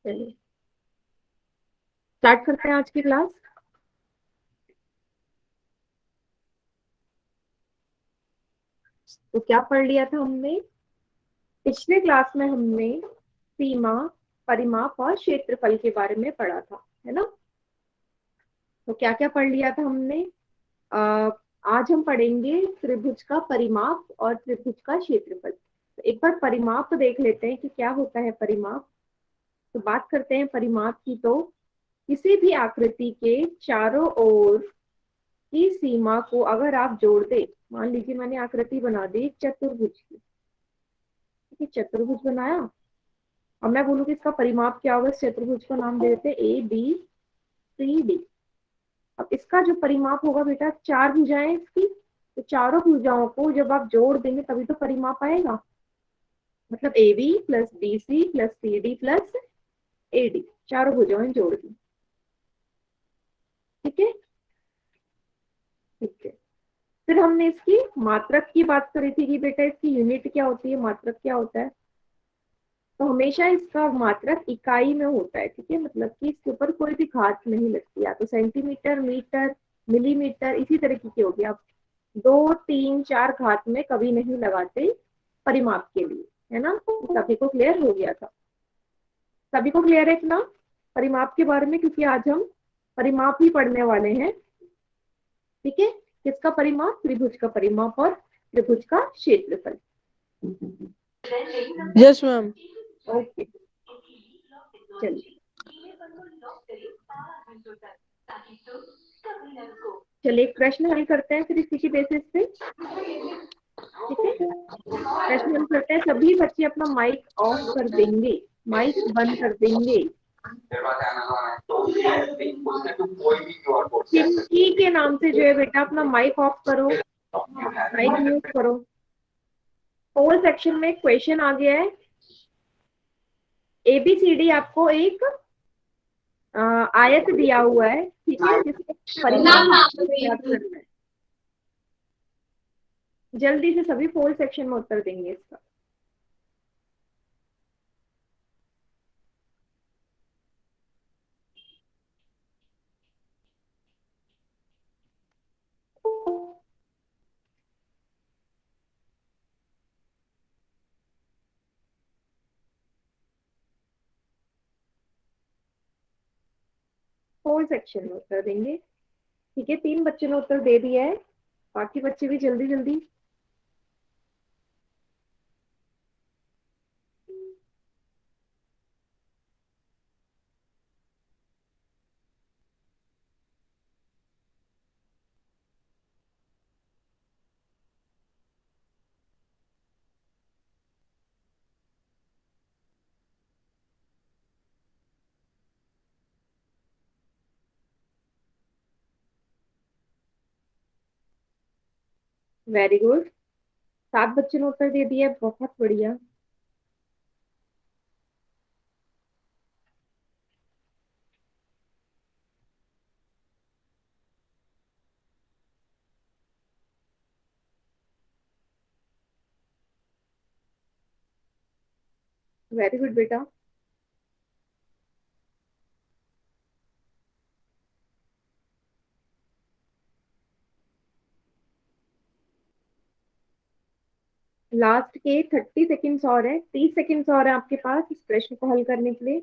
चलिए स्टार्ट करते हैं आज की क्लास। तो क्या पढ़ लिया था हमने? पिछले क्लास में हमने सीमा, परिमाप और क्षेत्रफल के बारे में पढ़ा था, है ना? तो क्या क्या पढ़ लिया था हमने? आ, आज हम पढ़ेंगे त्रिभुज का परिमाप और त्रिभुज का क्षेत्रफल। तो एक बार परिमाप देख लेते हैं कि क्या होता है परिमाप। तो बात करते हैं परिमाप की। तो किसी भी आकृति के चारों ओर की सीमा को अगर आप जोड़ दे, मान लीजिए मैंने आकृति बना दी एक चतुर्भुज की, ठीक है, चतुर्भुज बनाया। अब मैं बोलूँ कि इसका परिमाप क्या होगा, इस चतुर्भुज का नाम दे देते ए बी सी डी। अब इसका जो परिमाप होगा बेटा, चार भुजाएं इसकी, तो चारों भुजाओं को जब आप जोड़ देंगे तभी तो परिमाप आएगा। मतलब A B plus B C plus C D plus A D, चारों भुजाएं जोड़ दी। ठीक है, ठीक है। फिर हमने इसकी मात्रक की बात करी थी कि बेटा इसकी यूनिट क्या होती है, मात्रक क्या होता है। तो हमेशा इसका मात्रक इकाई में होता है, ठीक है, मतलब कि इसके ऊपर कोई भी घात नहीं लगती, या तो सेंटीमीटर, मीटर, मिलीमीटर, इसी तरीके की होगी। आप दो तीन चार घात में कभी नहीं लगाते परिमाप के लिए, है ना? सभी को क्लियर हो गया था? सभी को क्लियर है ना परिमाप के बारे में? क्योंकि आज हम परिमाप ही पढ़ने वाले हैं। ठीक है, किसका परिमाप? त्रिभुज का परिमाप और त्रिभुज का क्षेत्रफल। Yes ma'am. ओके, चलिए चलिए एक प्रश्न हल करते हैं फिर इसी की बेसिस पे। ठीक है, प्रश्न हल करते हैं। सभी बच्चे अपना माइक ऑफ कर देंगे, माइक बंद कर देंगे। चिंकी के नाम से जो है बेटा अपना माइक ऑफ करो, माइक म्यूट करो। होल सेक्शन में क्वेश्चन आ गया है। एबीसीडी आपको एक आयत दिया हुआ है, ठीक है, जिसके परिमाप आपको ज्ञात करना है। जल्दी से सभी फोल सेक्शन में उत्तर देंगे इसका। फोल सेक्शन में उत्तर देंगे। ठीक है, तीन बच्चों ने उत्तर दे दिया है, बाकी बच्चे भी जल्दी जल्दी। वेरी गुड, सात बच्चों ने उत्तर दे दिया, बहुत बढ़िया। वेरी गुड बेटा। लास्ट के 30 सेकेंड्स और है, 30 सेकेंड्स और है आपके पास इस प्रश्न को हल करने के लिए।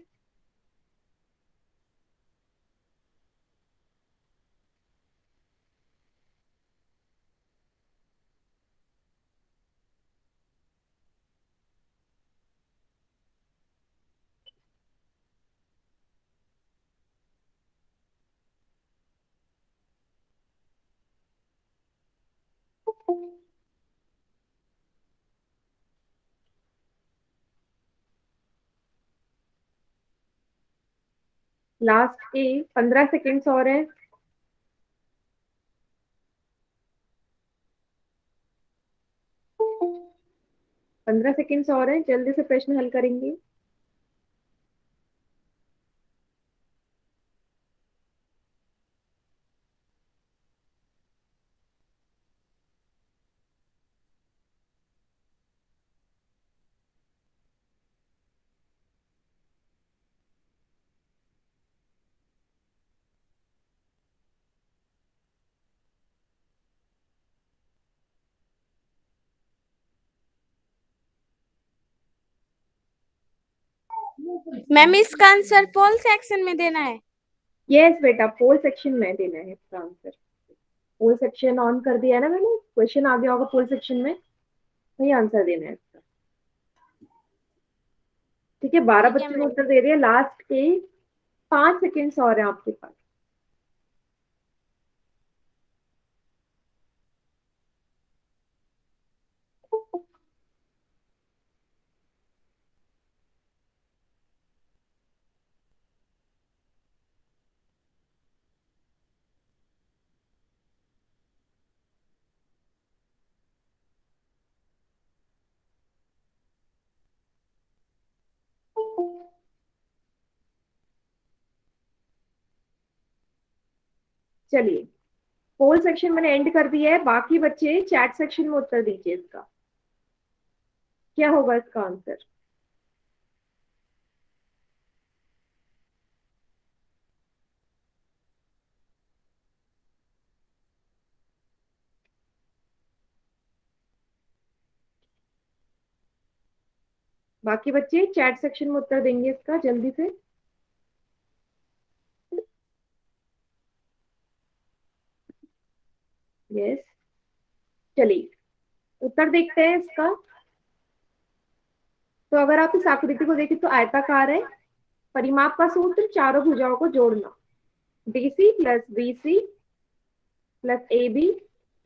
लास्ट के 15 सेकेंड्स और है। 15 सेकेंड्स और हैं, जल्दी से प्रश्न हल करेंगे। मैम इसका आंसर पोल सेक्शन में देना है। यस बेटा, पोल सेक्शन में देना है इसका आंसर। पोल सेक्शन ऑन कर दिया है ना मैंने, क्वेश्चन आ गया होगा पोल सेक्शन में, वही आंसर देना है इसका। ठीक है, 12 ठीक है बच्चों ने मैम। उत्तर दे दिया, लास्ट के 5 सेकेंड्स और हैं आपके पास। चलिए, पोल सेक्शन मैंने एंड कर दिया है, बाकी बच्चे चैट सेक्शन में उत्तर दीजिए इसका, क्या होगा इसका आंसर। बाकी बच्चे चैट सेक्शन में उत्तर देंगे इसका जल्दी से। यस, चलिए उत्तर देखते हैं इसका। तो अगर आप इस आकृति को देखें तो आयताकार है। परिमाप का सूत्र, चारों भुजाओं को जोड़ना, DC plus BC plus A B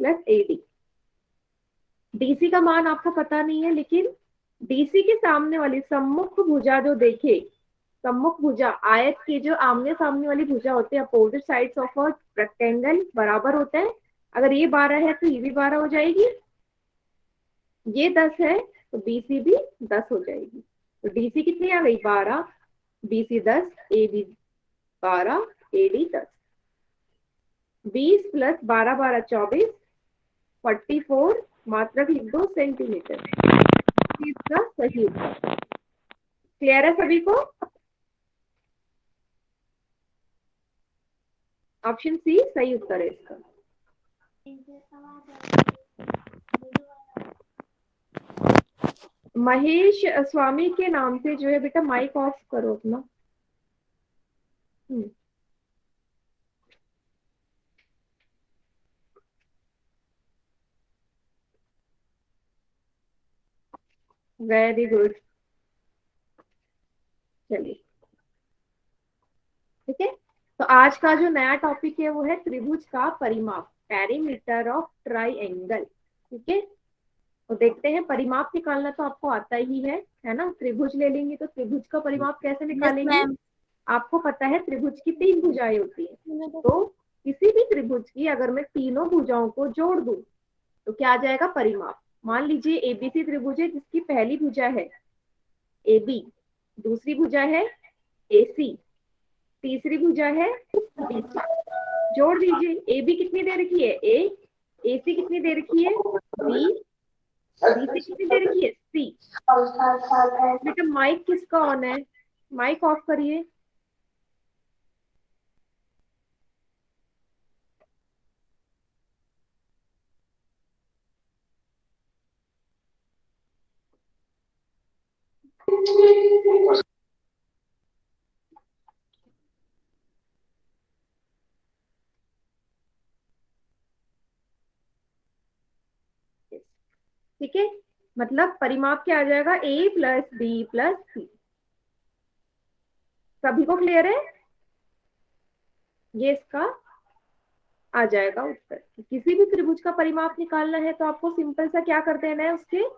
plus A D. DC का मान आपको पता नहीं है, लेकिन डीसी के सामने वाली सम्मुख भुजा जो देखे, सम्मुख भुजा आयत की जो आमने सामने वाली भुजा होती है, opposite sides of a rectangle बराबर होते हैं। अगर ये 12 है तो ये भी 12 हो जाएगी, ये 10 है तो बीसी भी 10 हो जाएगी। तो डीसी कितनी आ गई, 12, BC 10, A B 12, A D 10। 20 plus 12 12 24, 44, मात्रक लिख दो सेंटीमीटर, इसका सही उत्तर। क्लियर है सभी को? ऑप्शन सी सही उत्तर है इसका। महेश स्वामी के नाम से जो है बेटा, माइक ऑफ करो अपना। Very good. चलिए, ठीक है, तो आज का जो नया टॉपिक है वो है त्रिभुज का परिमाप, पेरीमीटर ऑफ ट्राइएंगल। ठीक है, तो देखते हैं, परिमाप निकालना तो आपको आता ही है ना। त्रिभुज ले लेंगे तो त्रिभुज का परिमाप कैसे यस निकालेंगे। मैम। आपको पता है त्रिभुज की 3 भुजाएं होती है, तो किसी भी त्रिभुज की अगर मैं तीनों भुजाओं को जोड़ दूं तो क्या आ जाएगा परिमाप। मान लीजिए एबीसी त्रिभुज है, जिसकी पहली भुजा है ए बी, दूसरी भुजा है ए सी, तीसरी भुजा है बी सी। जोड़ दीजिए, ए बी कितनी दे रखी है ए सी कितनी दे रखी है बी, बी सी कितनी दे रखी है सी। बेटा माइक किसका ऑन है, माइक ऑफ करिए। ठीक है, मतलब परिमाप क्या आ जाएगा, ए प्लस बी प्लस सी। सभी को क्लियर है, ये इसका आ जाएगा उत्तर। किसी भी त्रिभुज का परिमाप निकालना है तो आपको सिंपल सा क्या कर देना है, उसके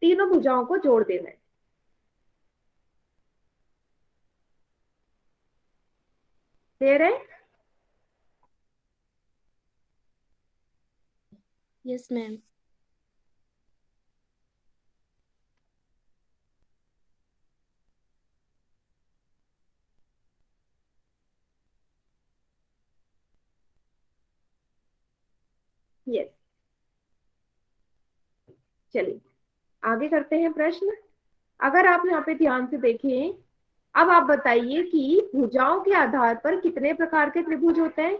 तीनों भुजाओं को जोड़ देना है। क्लियर है? Yes ma'am. चलिए आगे करते हैं प्रश्न। अगर आप यहाँ पे ध्यान से देखें, अब आप बताइए कि भुजाओं के आधार पर कितने प्रकार के त्रिभुज होते हैं।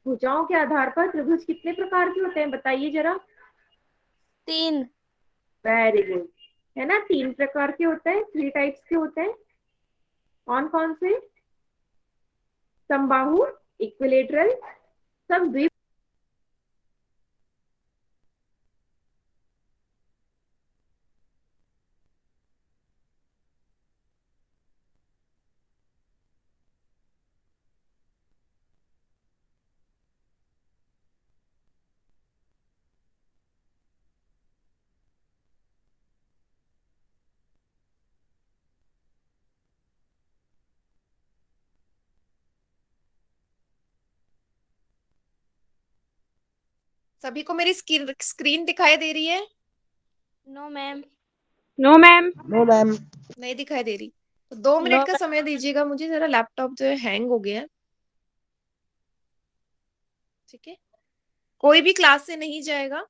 भुजाओं के आधार पर त्रिभुज कितने प्रकार के होते हैं, बताइए जरा। 3। Very good. है ना, 3 प्रकार के होते हैं, 3 टाइप्स के होते हैं। कौन कौन से? समबाहु, इक्विलेटरल, समद्वि। सभी को मेरी स्क्रीन दिखाई दे रही है? No ma'am. No ma'am. No ma'am. नहीं दिखाई दे रही तो 2 मिनट No, का समय दीजिएगा मुझे, जरा लैपटॉप जो है हैंग हो गया है। ठीक है, कोई भी क्लास से नहीं जाएगा।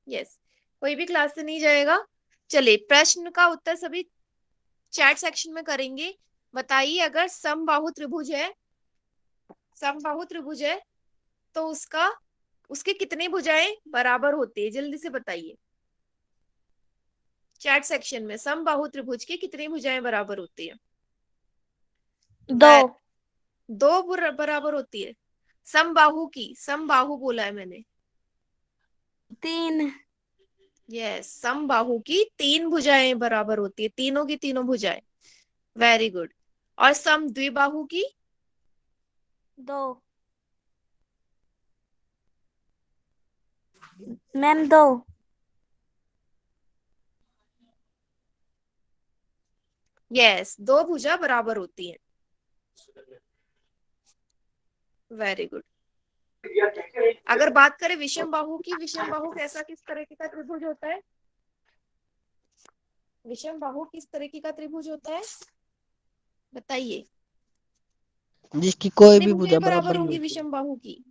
यस, कोई भी क्लास से नहीं जाएगा। चलिए प्रश्न का उत्तर सभी चैट सेक्शन में करेंगे। बताइए, अगर समबाहु त्रिभुज है, समबाहु त्रिभुज है तो उसके कितनी भुजाएं बराबर होती है, जल्दी से बताइए। चैट सेक्शन में समबाहु त्रिभुज की कितनी भुजाएं बराबर होती है? 2। दो बराबर होती है। समबाहु की, समबाहु बोला है मैंने। 3। यस, समबाहु की 3 भुजाएं बराबर होती है, तीनों की तीनों भुजाएं। Very good. और सम द्विबाहु की? 2 मैम। 2। यस, 2 भुजा बराबर होती है। Very good. अगर बात करें विषम बाहु की, विषम बाहु कैसा, किस तरीके का त्रिभुज होता है? विषम बाहु किस तरीके का त्रिभुज होता है, बताइए। जिसकी कोई कितनी भी भुजाएं भुजा बराबर बराबर नहीं होंगी होती। विषम बाहु की?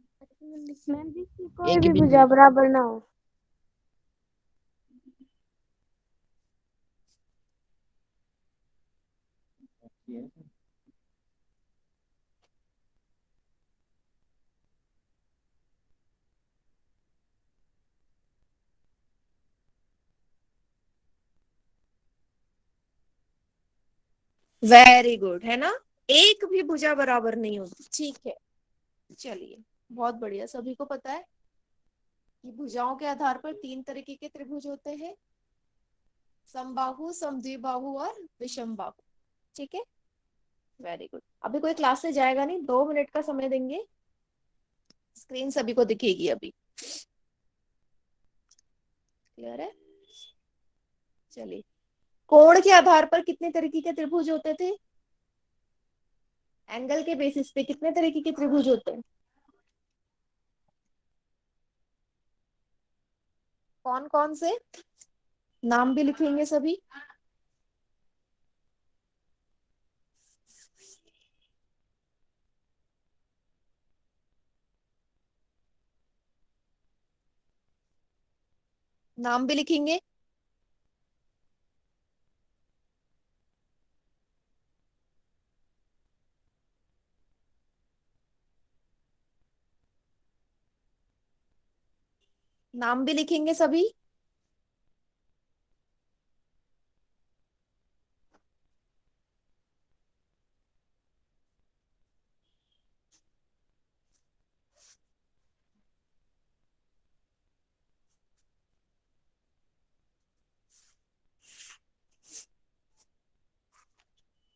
मैम जिसकी कोई एक भी भी भुजा नहीं। बराबर ना हो। वेरी गुड, है ना, एक भी भुजा बराबर नहीं होती। ठीक है, चलिए बहुत बढ़िया। सभी को पता है कि भुजाओं के आधार पर 3 तरीके के त्रिभुज होते हैं, समबाहु, समद्विबाहु और विषम बाहु। ठीक है, वेरी गुड। अभी कोई क्लास से जाएगा नहीं, 2 मिनट का समय देंगे। स्क्रीन सभी को दिखेगी अभी। क्लियर है? चलिए, कोण के आधार पर कितने तरीके के त्रिभुज होते थे? एंगल के बेसिस पे कितने तरीके के त्रिभुज होते हैं? कौन कौन से? नाम भी लिखेंगे सभी। नाम भी लिखेंगे। नाम भी लिखेंगे सभी।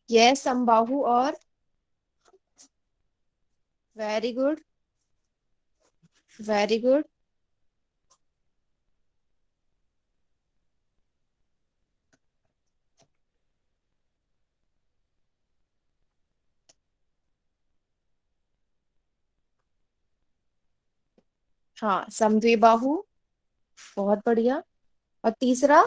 यह समबाहु और, वेरी गुड, वेरी गुड। हाँ, समद्विबाहु, बहुत बढ़िया। और तीसरा?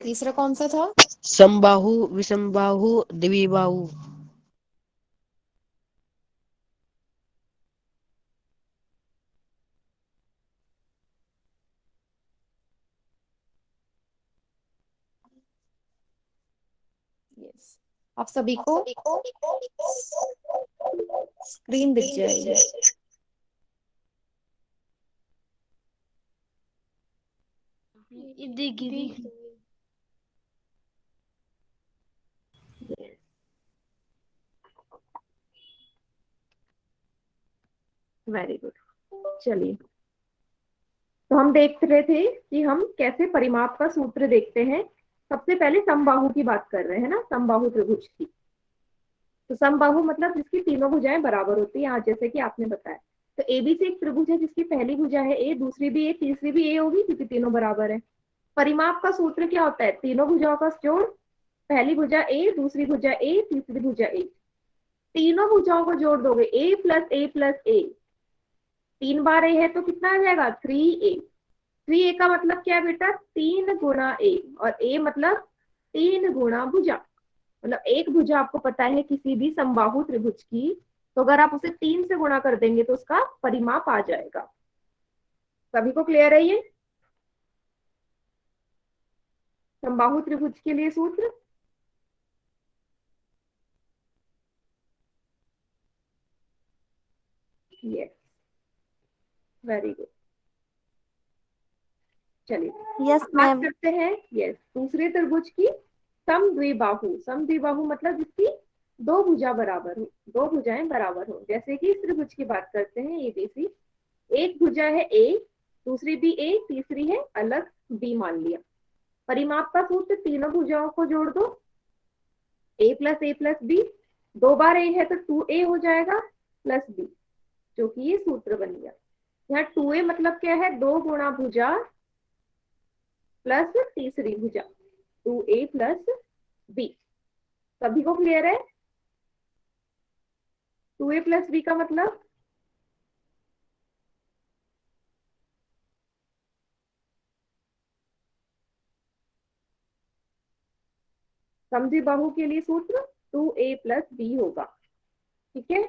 तीसरा कौन सा था? समबाहु, विषमबाहु, द्विबाहु। आप सभी को स्क्रीन दिख जाएगी। Very good. चलिए, तो हम देख रहे थे कि हम कैसे परिमाप का सूत्र देखते हैं। सबसे पहले समबाहु की बात कर रहे हैं ना, समबाहु त्रिभुज की। तो समबाहु मतलब जिसकी तीनों भुजाएं बराबर होती है, आज जैसे कि आपने बताया। तो एबीसी एक त्रिभुज है जिसकी पहली भुजा है ए, दूसरी भी ए, तीसरी भी ए होगी क्योंकि तीनों बराबर है। परिमाप का सूत्र क्या होता है? तीनों भुजाओं का जोड़, पहली भुजा ए, दूसरी भुजा ए, तीसरी भुजा ए। तीनों भुजाओं को जोड़ दोगे, ए प्लस ए प्लस ए, 3 बार ए है तो कितना आ जाएगा? 3a। 3a का मतलब क्या है बेटा? 3 गुणा ए, और ए मतलब 3 गुणा भुजा। मतलब एक भुजा आपको पता है किसी भी समबाहु त्रिभुज की, तो अगर आप उसे 3 से गुणा कर देंगे तो उसका परिमाप आ जाएगा। सभी को क्लियर है ये समबाहु त्रिभुज के लिए सूत्र? Yes, very good. चलिए यस बात मैम। करते हैं यस दूसरे त्रिभुज की। समद्विबाहु, समद्विबाहु मतलब जिसकी दो भुजा बराबर हो, दो भुजाएं बराबर हो। जैसे कि इस त्रिभुज की बात करते हैं, एबीसी। एक भुजा है ए, दूसरी भी ए, तीसरी है अलग बी मान लिया। परिमाप का सूत्र, तीनों भुजाओं को जोड़ दो, ए प्लस बी। 2 बार ए है तो 2a हो जाएगा प्लस बी, जो कि ये सूत्र बन गया। यहाँ 2a मतलब क्या है? 2 गुणा भुजा प्लस तीसरी भुजा, 2a प्लस बी। सभी को क्लियर है? 2a प्लस बी का मतलब समद्विबाहु के लिए सूत्र 2a प्लस बी होगा। ठीक है,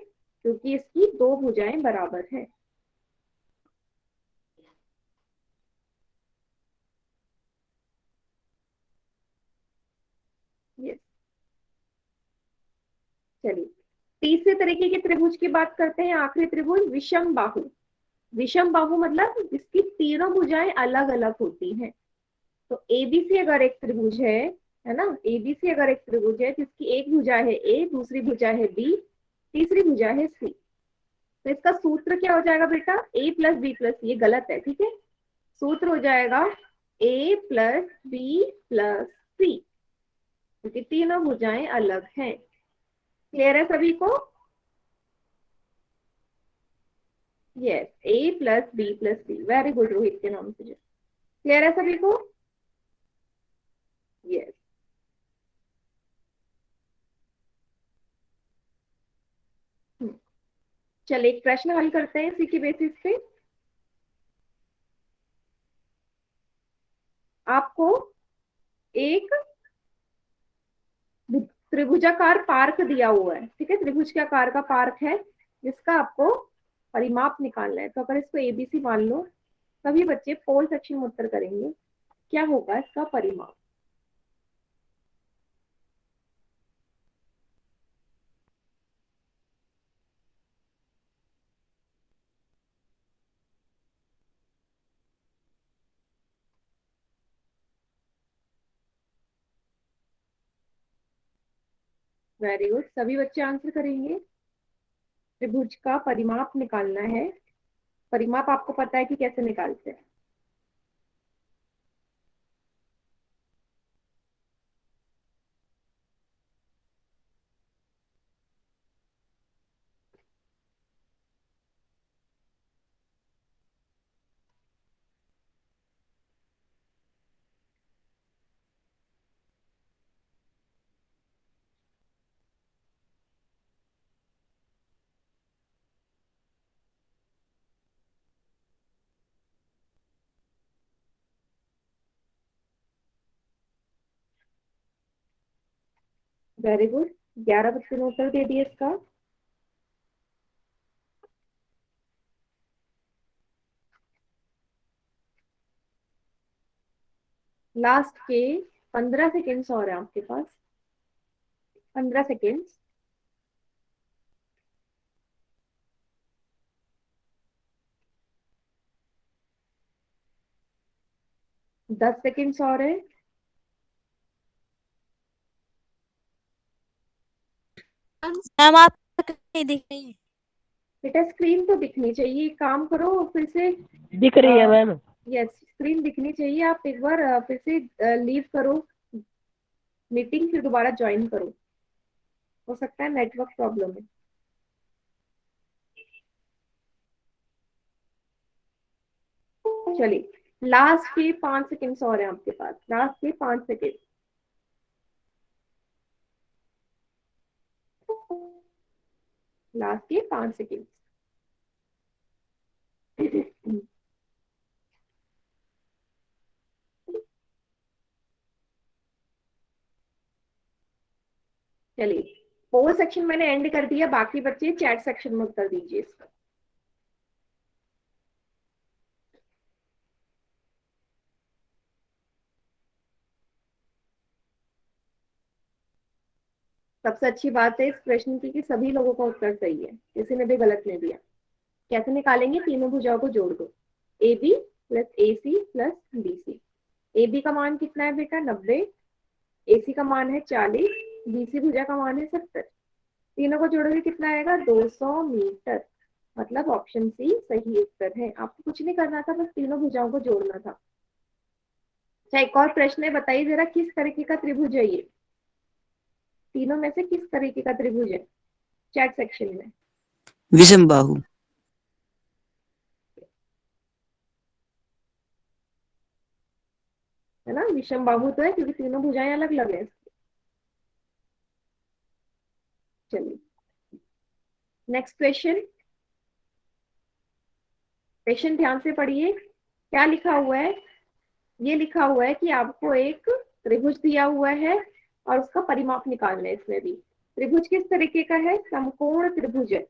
क्योंकि इसकी दो भुजाएं बराबर हैं। यस, चलिए तीसरे तरीके के त्रिभुज की बात करते हैं। आखिरी त्रिभुज विषम बाहु। विषम बाहु मतलब जिसकी तीनों भुजाएं अलग अलग होती हैं। तो एबीसी अगर एक त्रिभुज है ना, एबीसी अगर एक त्रिभुज है जिसकी एक भुजा है ए, दूसरी भुजा है बी, तीसरी भुजा है सी, तो इसका सूत्र क्या हो जाएगा बेटा? ए प्लस बी प्लस, ये गलत है, ठीक है। सूत्र हो जाएगा ए प्लस बी प्लस सी, क्योंकि तीनों भुजाएं अलग हैं। क्लियर है सभी को? यस, ए प्लस बी प्लस सी। वेरी गुड रोहित के नाम से। क्लियर है सभी को? यस। चलिए एक प्रश्न हल करते हैं इसी की बेसिस पे। आपको एक त्रिभुजाकार पार्क दिया हुआ है, ठीक है, त्रिभुज के आकार का पार्क है जिसका आपको परिमाप निकालना है। तो अगर इसको एबीसी मान लो, सभी बच्चे पोल सेक्शन में उत्तर करेंगे क्या होगा इसका परिमाप। वेरी गुड, सभी बच्चे आंसर करेंगे। त्रिभुज का परिमाप निकालना है। परिमाप आपको पता है कि कैसे निकालते हैं? वेरी गुड, 11 बच्चों ने उत्तर दे दिया इसका। लास्ट के 15 सेकेंड्स और हैं आपके पास। 15 सेकेंड। 10 सेकेंड्स और है। मैम आप नहीं दिख रही है। बेटा स्क्रीन तो दिखनी चाहिए, एक काम करो फिर से। दिख रही है मैम। यस, स्क्रीन दिखनी चाहिए। आप एक बार फिर से लीव करो मीटिंग, फिर दोबारा ज्वाइन करो। हो सकता है नेटवर्क प्रॉब्लम है। चलिए, लास्ट के 5 सेकेंड्स और हैं आपके पास, लास्ट के 5 सेकेंड। लास्ट के 5 सेकेंड। चलिए, पोल सेक्शन मैंने एंड कर दिया, बाकी बच्चे चैट सेक्शन में उत्तर दीजिए इसका। सबसे अच्छी बात है इस प्रश्न की कि सभी लोगों का उत्तर सही है, किसी ने भी गलत नहीं दिया। कैसे निकालेंगे? तीनों भुजाओं को जोड़ दो, A B plus A C plus B C. A B का मान कितना है बेटा? 90। ए सी का मान है 40। बी सी भुजा का मान है 70। तीनों को जोड़ोगे कितना आएगा? 200 मीटर। मतलब ऑप्शन सी सही उत्तर है। आपको कुछ नहीं करना था, बस तीनों भुजाओं को जोड़ना था। अच्छा, एक और प्रश्न है, बताइए जरा किस तरीके का त्रिभुज है ये? तीनों में से किस तरीके का त्रिभुज है? चैट सेक्शन में। विषम बाहु। है ना, विषम बाहु तो है क्योंकि तीनों भुजाएं अलग अलग है। चलिए, नेक्स्ट क्वेश्चन। क्वेश्चन ध्यान से पढ़िए, क्या लिखा हुआ है? ये लिखा हुआ है कि आपको एक त्रिभुज दिया हुआ है और उसका परिमाप निकालना है। इसमें भी त्रिभुज किस तरीके का है? समकोण त्रिभुज है।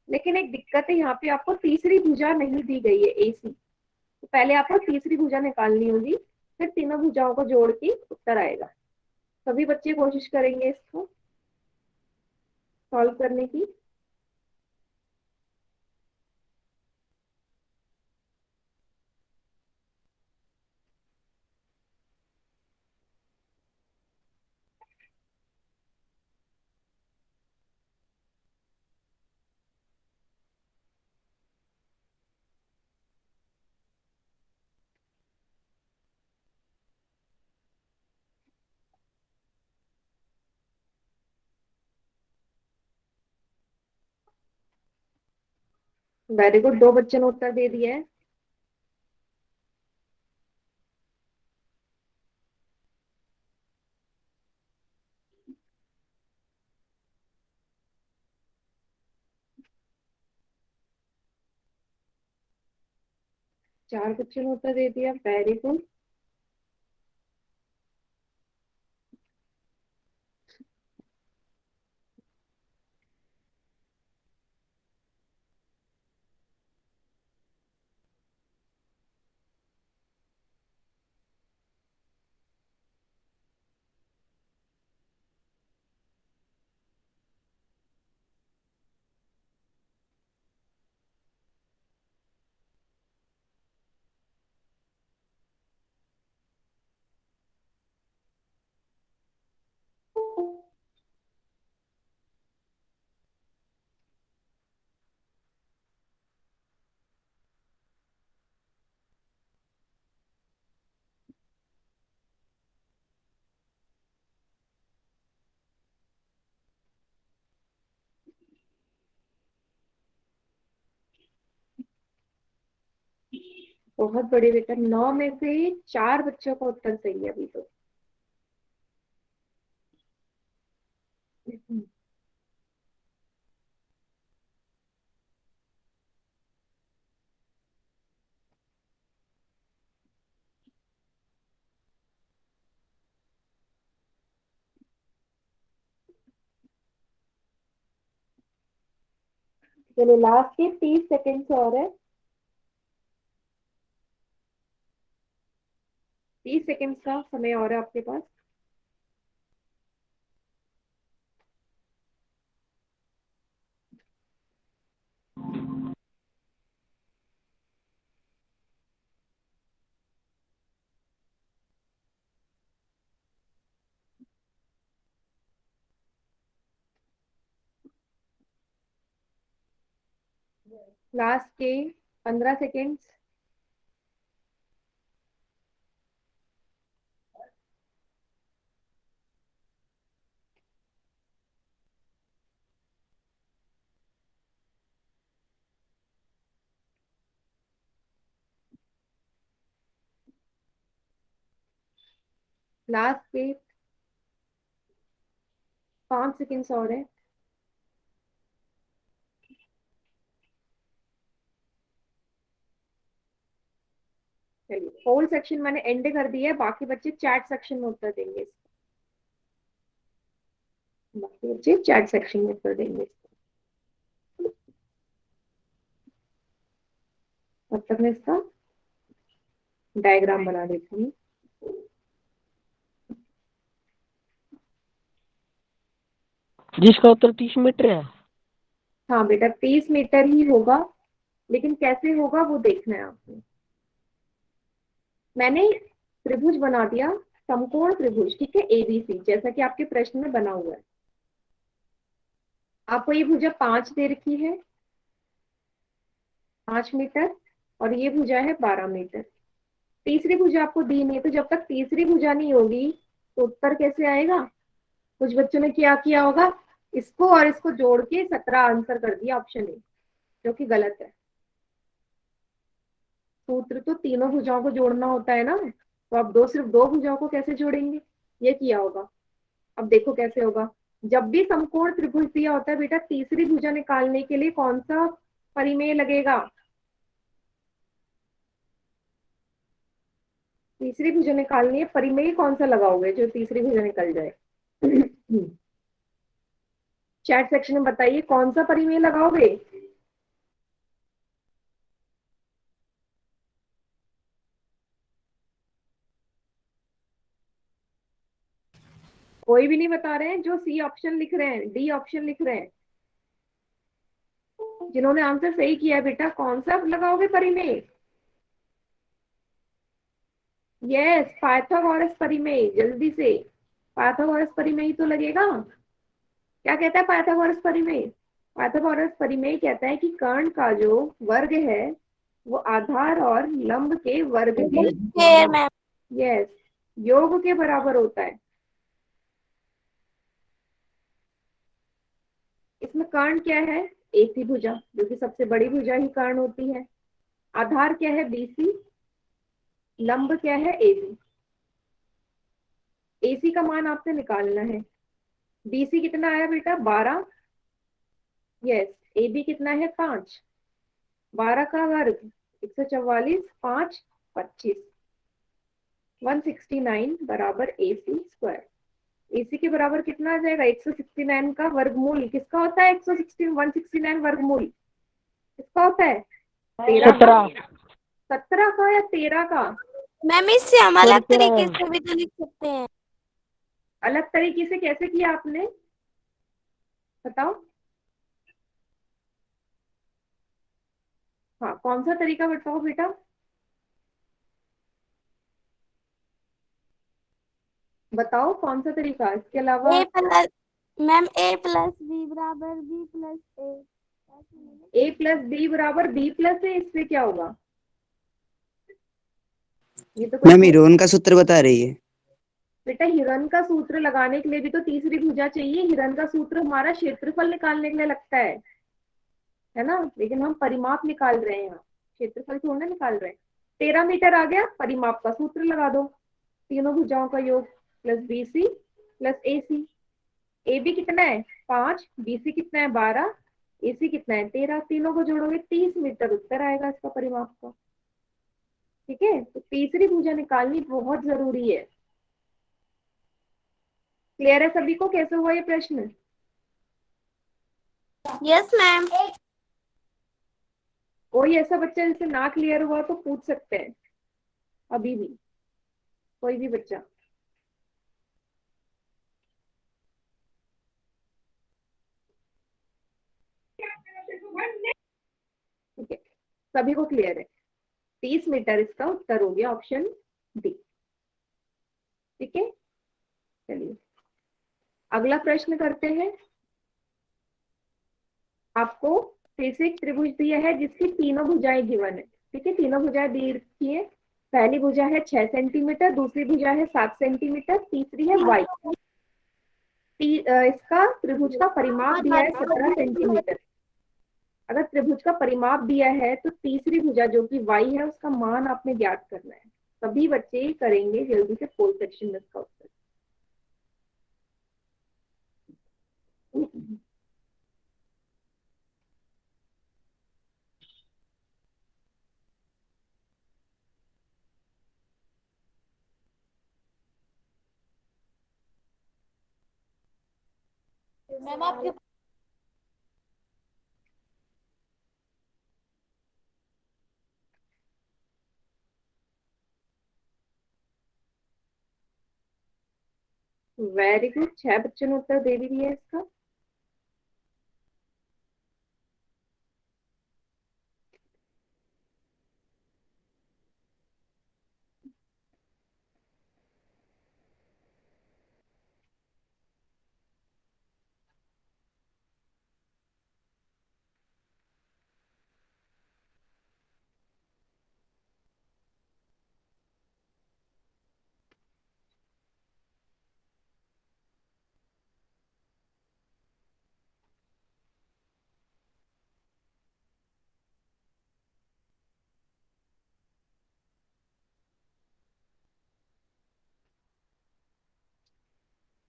लेकिन एक दिक्कत है, यहाँ पे आपको तीसरी भुजा नहीं दी गई है, एसी। तो पहले आपको तीसरी भुजा निकालनी होगी, फिर तीनों भुजाओं को जोड़ के उत्तर आएगा। सभी बच्चे कोशिश करेंगे इसको सॉल्व करने की। वेरी गुड, 2 बच्चों ने उत्तर दे दिया है। चार बच्चों ने उत्तर दे दिया, वेरी गुड। बहुत बड़े बेटा, 9 में से 4 बच्चों का उत्तर सही है अभी तो। चलो, लास्ट के 30 सेकेंड और है। 30 सेकेंड का समय और है आपके पास। लास्ट के 15 सेकेंड। लास्ट के 5 सेकेंड्स और है। चलिए, होल सेक्शन मैंने एंड कर दिया है, बाकी बच्चे चैट सेक्शन में उत्तर देंगे। बाकी बच्चे चैट सेक्शन में उत्तर देंगे। तब तक मैं इसका डायग्राम बना देती हूँ। जिसका उत्तर 30 मीटर है। हाँ बेटा, 30 मीटर ही होगा, लेकिन कैसे होगा वो देखना है आपने। मैंने त्रिभुज बना दिया, समकोण त्रिभुज, ठीक है, एबीसी, जैसा कि आपके प्रश्न में बना हुआ है। आपको ये भुजा 5 दे रखी है, 5 मीटर, और ये भुजा है 12 मीटर। तीसरी भुजा आपको दी नहीं है, तो जब तक तीसरी भुजा नहीं होगी तो उत्तर कैसे आएगा। कुछ बच्चों ने क्या किया होगा, इसको और इसको जोड़ के 17 आंसर कर दिया ऑप्शन ए, जो कि गलत है। सूत्र तो तीनों भुजाओं को जोड़ना होता है ना, तो आप सिर्फ दो भुजाओं को कैसे जोड़ेंगे, ये किया होगा। अब देखो कैसे होगा। जब भी समकोण त्रिभुज दिया होता है बेटा, तीसरी भुजा निकालने के लिए कौन सा परिमेय लगेगा। तीसरी भुजा निकालनी है, परिमेय कौन सा लगाओगे जो तीसरी भुजा निकल जाए। चैट सेक्शन में बताइए कौन सा परिमेय लगाओगे। कोई भी नहीं बता रहे हैं, जो सी ऑप्शन लिख रहे हैं, डी ऑप्शन लिख रहे हैं, जिन्होंने आंसर सही किया है बेटा, कौन सा लगाओगे परिमेय। यस, पाइथागोरस परिमेय, जल्दी से पाइथागोरस परिमेय तो लगेगा। क्या कहता है पाइथागोरस परिमेय। पाइथागोरस परिमेय कहता है कि कर्ण का जो वर्ग है वो आधार और लंब के वर्ग के स्क्वायर मैम। यस योग के बराबर होता है। इसमें कर्ण क्या है, एसी भुजा, जो कि सबसे बड़ी भुजा ही कर्ण होती है। आधार क्या है, बीसी। लंब क्या है, एसी। एसी का मान आपसे निकालना है। बीसी कितना आया बेटा, 12। यस, एबी कितना है, 5। 12 का वर्ग 144, 5 25, 169 बराबर एसी स्क्वायर। एसी के बराबर कितना आ जाएगा, 169 का वर्गमूल किसका होता है, 169 वर्गमूल किसका होता है, 13 का। 17 का या 13 का। मैम इससे हम अलग तेरह तरीके मैम। से भी तो लिख सकते हैं। अलग तरीके से कैसे किया आपने, बताओ। हाँ, कौन सा तरीका बताओ बेटा। बताओ कौन सा तरीका, इसके अलावा। ए प्लस मैम, ए प्लस बी बराबर बी प्लस ए। ए प्लस बी बराबर बी प्लस ए, इससे क्या होगा। ये तो कोई मैम हिरोन का सूत्र बता रही है। बेटा, हिरन का सूत्र लगाने के लिए भी तो तीसरी भुजा चाहिए। हिरन का सूत्र हमारा क्षेत्रफल निकालने के लिए लगता है ना, लेकिन हम परिमाप निकाल रहे हैं यहाँ, क्षेत्रफल थोड़ा ना निकाल रहे हैं। 13 मीटर आ गया, परिमाप का सूत्र लगा दो, तीनों भुजाओं का योग plus BC plus AC. A B कितना है, 5, बीसी कितना है, 12, एसी कितना है, 13। तीनों को जोड़ोगे 30 मीटर उत्तर आएगा इसका परिमाप का। ठीक है, तो तीसरी भुजा निकालनी बहुत जरूरी है। क्लियर है सभी को कैसे हुआ ये प्रश्न। Yes ma'am. कोई ऐसा बच्चा जिससे ना क्लियर हुआ तो पूछ सकते हैं अभी भी, कोई भी बच्चा। ठीक है, सभी को क्लियर है। 30 मीटर इसका उत्तर हो गया, ऑप्शन डी। ठीक है, चलिए अगला प्रश्न करते हैं। आपको फिर से एक त्रिभुज दिया है जिसकी तीनों भुजाएं गिवन है। ठीक है, तीनों भुजाएं दी रखी है। पहली भुजा है 6 सेंटीमीटर, दूसरी भुजा है 7 सेंटीमीटर, तीसरी है वाई। इसका त्रिभुज का परिमाप दिया है 17 सेंटीमीटर। अगर त्रिभुज का परिमाप दिया है तो तीसरी भुजा जो कि वाई है उसका मान आपने ज्ञात करना है। सभी बच्चे करेंगे जल्दी से फोर्थ सेक्शन में इसका उत्तर। मैम आपके वेरी गुड, 6 बच्चों ने उत्तर दे भी दिया इसका।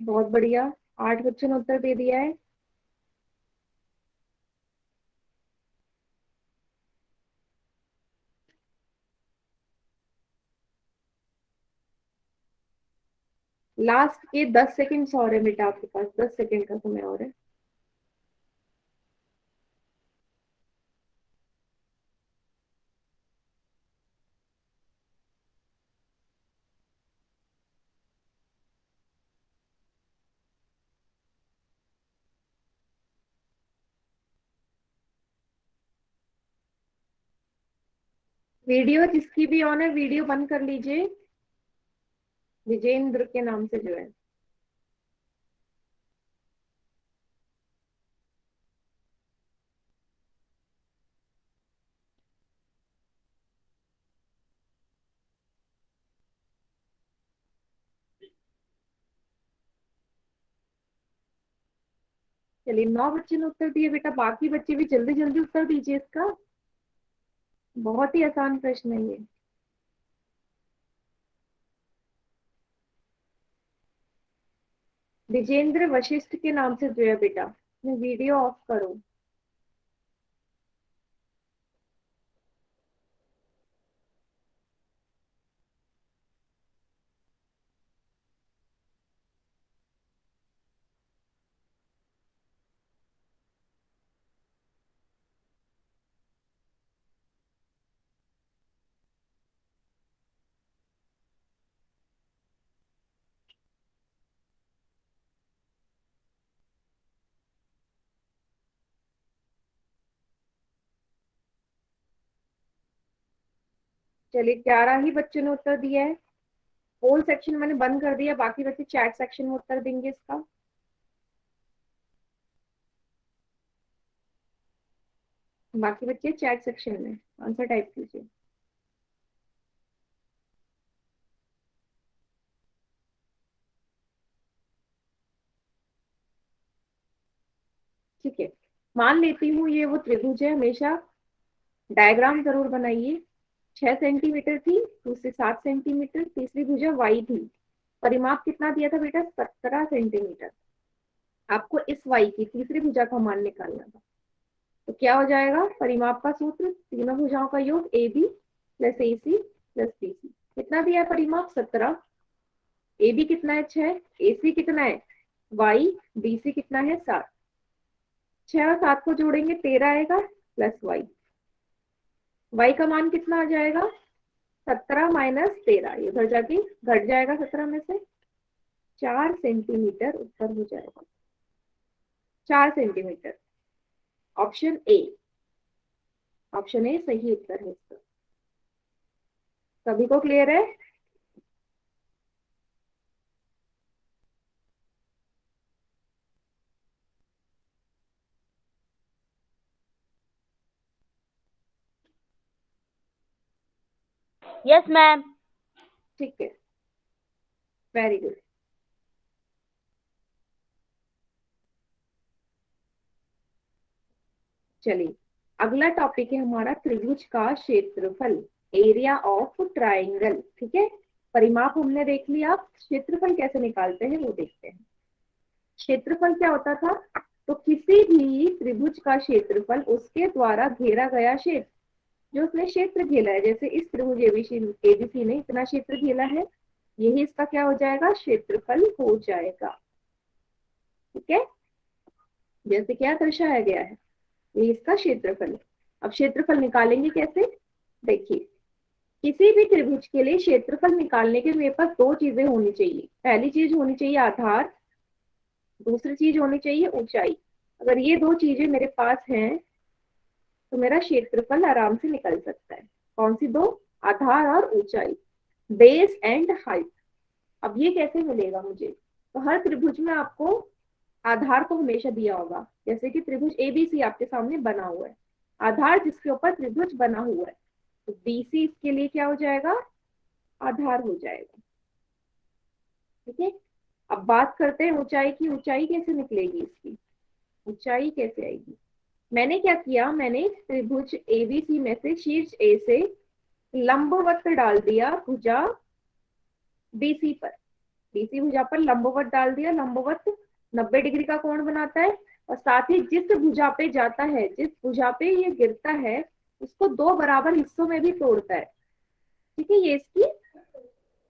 बहुत बढ़िया, 8 बच्चों ने उत्तर दे दिया है। लास्ट के 10 सेकंड और है बेटा, आपके पास 10 सेकंड का समय और है। वीडियो जिसकी भी ऑन है वीडियो बंद कर लीजिए, विजेंद्र के नाम से जो है। चलिए, 9 बच्चे ने उत्तर दिए बेटा, बाकी बच्चे भी जल्दी जल्दी उत्तर दीजिए इसका। बहुत ही आसान प्रश्न है ये। विजेंद्र वशिष्ठ के नाम से जो है बेटा, वीडियो ऑफ करो। चलिए, 11 ही बच्चों ने उत्तर दिया है। होल सेक्शन मैंने बंद कर दिया, बाकी बच्चे चैट सेक्शन में उत्तर देंगे इसका। बाकी बच्चे चैट सेक्शन में आंसर टाइप कीजिए। ठीक है, मान लेती हूँ ये वो त्रिभुज है। हमेशा डायग्राम जरूर बनाइए। 6 सेंटीमीटर थी, दूसरी 7 सेंटीमीटर, तीसरी भुजा वाई थी। परिमाप कितना दिया था बेटा? 17 सेंटीमीटर। आपको इस वाई की तीसरी भुजा का मान निकालना था। तो क्या हो जाएगा? परिमाप का सूत्र तीनों भुजाओं का योग A B plus A C plus B C. कितना दिया है परिमाप? 17। ए बी कितना है? 6। ए सी कितना है? वाई। बी सी कितना है? 7। 6 और 7 को जोड़ेंगे 13 आएगा, प्लस वाई। वाई का मान कितना आ जाएगा? 17 माइनस 13, ये उधर जाके घट जाएगा 17 में से। 4 सेंटीमीटर उत्तर हो जाएगा। 4 centimetre. Option A, option A सही उत्तर है इसका। सभी को क्लियर है? Yes ma'am. ठीक है, वेरी गुड। चलिए, अगला टॉपिक है हमारा त्रिभुज का क्षेत्रफल, एरिया ऑफ ट्राइंगल। ठीक है, परिमाप हमने देख लिया, क्षेत्रफल कैसे निकालते हैं वो देखते हैं। क्षेत्रफल क्या होता था, तो किसी भी त्रिभुज का क्षेत्रफल उसके द्वारा घेरा गया क्षेत्र, जो उसने क्षेत्र घेरा है, जैसे इस त्रिभुज एबीसी ने इतना क्षेत्र घेरा है, यही इसका क्या हो जाएगा, क्षेत्रफल हो जाएगा। ठीक है, जैसे क्या दर्शाया गया है, ये इसका क्षेत्रफल है। अब क्षेत्रफल निकालेंगे कैसे, देखिए, किसी भी त्रिभुज के लिए क्षेत्रफल निकालने के मेरे पास दो चीजें होनी चाहिए। पहली चीज होनी चाहिए आधार, दूसरी चीज होनी चाहिए ऊंचाई। अगर ये दो चीजें मेरे पास हैं तो मेरा क्षेत्रफल आराम से निकल सकता है। कौन सी दो, आधार और ऊंचाई, बेस एंड हाइट। अब ये कैसे मिलेगा मुझे, तो हर त्रिभुज में आपको आधार को हमेशा दिया होगा। जैसे कि त्रिभुज एबीसी आपके सामने बना हुआ है, आधार जिसके ऊपर त्रिभुज बना हुआ है, तो बीसी इसके लिए क्या हो जाएगा, आधार हो जाएगा। ठीक है, अब बात करते हैं ऊंचाई की। ऊंचाई कैसे निकलेगी इसकी, ऊंचाई कैसे आएगी। मैंने क्या किया, मैंने त्रिभुज एबीसी में से शीर्ष ए से लंबवत डाल दिया भुजा बीसी पर, बीसी भुजा पर लंबवत डाल दिया। लंबवत 90 डिग्री का कोण बनाता है, और साथ ही जिस भुजा पे जाता है, जिस भुजा पे ये गिरता है, उसको दो बराबर हिस्सों में भी तोड़ता है। ठीक है, ये इसकी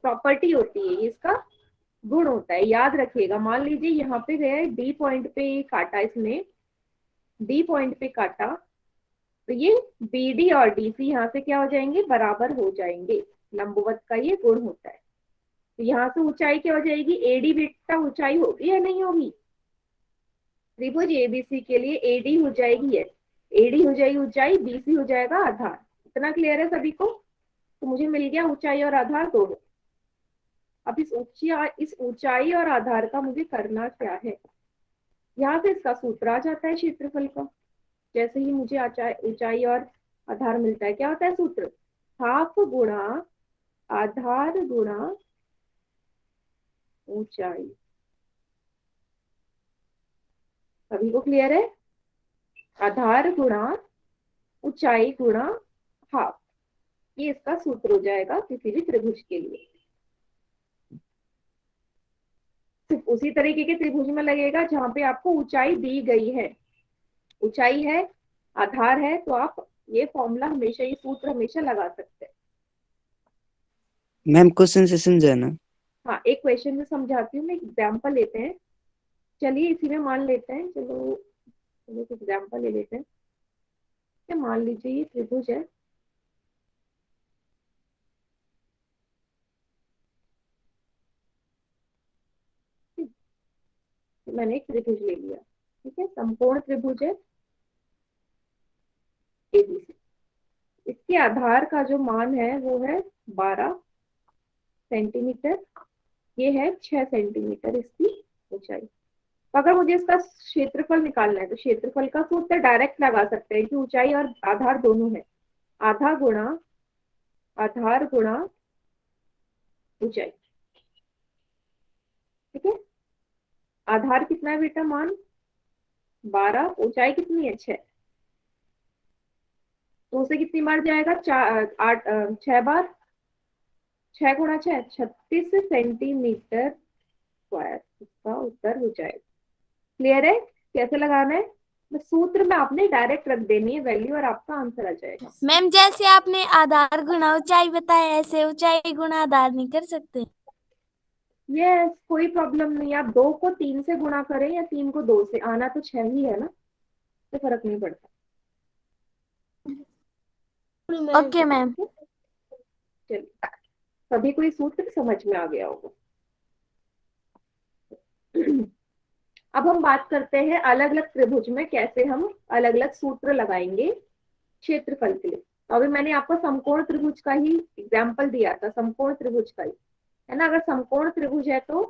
प्रॉपर्टी होती है, ये इसका गुण होता है, याद रखिएगा। मान लीजिए यहाँ पे गया डी पॉइंट पे काटा, इसने डी पॉइंट पे काटा, तो ये बीडी और डीसी यहाँ से क्या हो जाएंगे, बराबर हो जाएंगे। लंबवत का ये गुण होता है। तो यहाँ से ऊंचाई क्या हो जाएगी, एडी बेटा ऊंचाई होगी या नहीं होगी, त्रिभुज एबीसी के लिए एडी हो जाएगी, यस, एडी हो जाएगी ऊंचाई, बीसी हो जाएगा आधार। इतना क्लियर है सभी को, तो मुझे मिल गया ऊंचाई और आधार दोनों। अब इस ऊंचाई और आधार का मुझे करना क्या है, यहाँ से इसका सूत्र आ जाता है क्षेत्रफल का। जैसे ही मुझे ऊंचाई और आधार मिलता है, क्या होता है सूत्र, हाफ गुणा आधार गुणा ऊंचाई। सभी को क्लियर है, आधार गुणा ऊंचाई गुणा हाफ, ये इसका सूत्र हो जाएगा किसी भी त्रिभुज के लिए। सिर्फ उसी तरीके के त्रिभुज में लगेगा जहां पे आपको ऊंचाई दी गई है, ऊंचाई है, आधार है, तो आप ये फॉर्मूला हमेशा, ये सूत्र हमेशा लगा सकते हैं। मैम क्वेश्चन से समझाना। हाँ, एक क्वेश्चन में समझाती हूँ मैं, एग्जाम्पल लेते हैं। चलिए इसी में मान लेते हैं, चलो एक एग्जाम्पल ले लेते हैं। मान लीजिए ये त्रिभुज है, मैंने एक त्रिभुज ले लिया। ठीक है, संपूर्ण त्रिभुज है एबीसी, इसके आधार का जो मान है वो है 12 सेंटीमीटर, ये है 6 सेंटीमीटर इसकी ऊंचाई। तो अगर मुझे इसका क्षेत्रफल निकालना है, तो क्षेत्रफल का सूत्र डायरेक्ट लगा सकते हैं कि ऊंचाई और आधार दोनों है, आधार गुणा ऊंचाई। ठीक है, आधार कितना है बेटा, मान 12, ऊंचाई कितनी है 6, तो उसे कितनी बार जाएगा, 6 बार, 6 गुणा 6 36 सेंटीमीटर स्क्वायर, इसका उत्तर हो जाएगा। क्लियर है कैसे लगाना है, सूत्र में आपने डायरेक्ट रख देनी है वैल्यू और आपका आंसर आ जाएगा। मैम जैसे आपने आधार गुणा ऊंचाई बताया, ऐसे ऊंचाई गुणा आधार नहीं कर सकते? यस, कोई प्रॉब्लम नहीं। आप 2 को 3 से गुणा करें या 3 को 2 से, आना तो 6 ही है ना, तो फर्क नहीं पड़ता। Okay ma'am. चलिए, सभी को ये सूत्र समझ में आ गया होगा। अब हम बात करते हैं अलग अलग त्रिभुज में कैसे हम अलग अलग सूत्र लगाएंगे क्षेत्रफल के लिए। तो अभी मैंने आपको समकोण त्रिभुज का ही एग्जाम्पल दिया था, समकोण त्रिभुज का ही है ना। अगर समकोण त्रिभुज है तो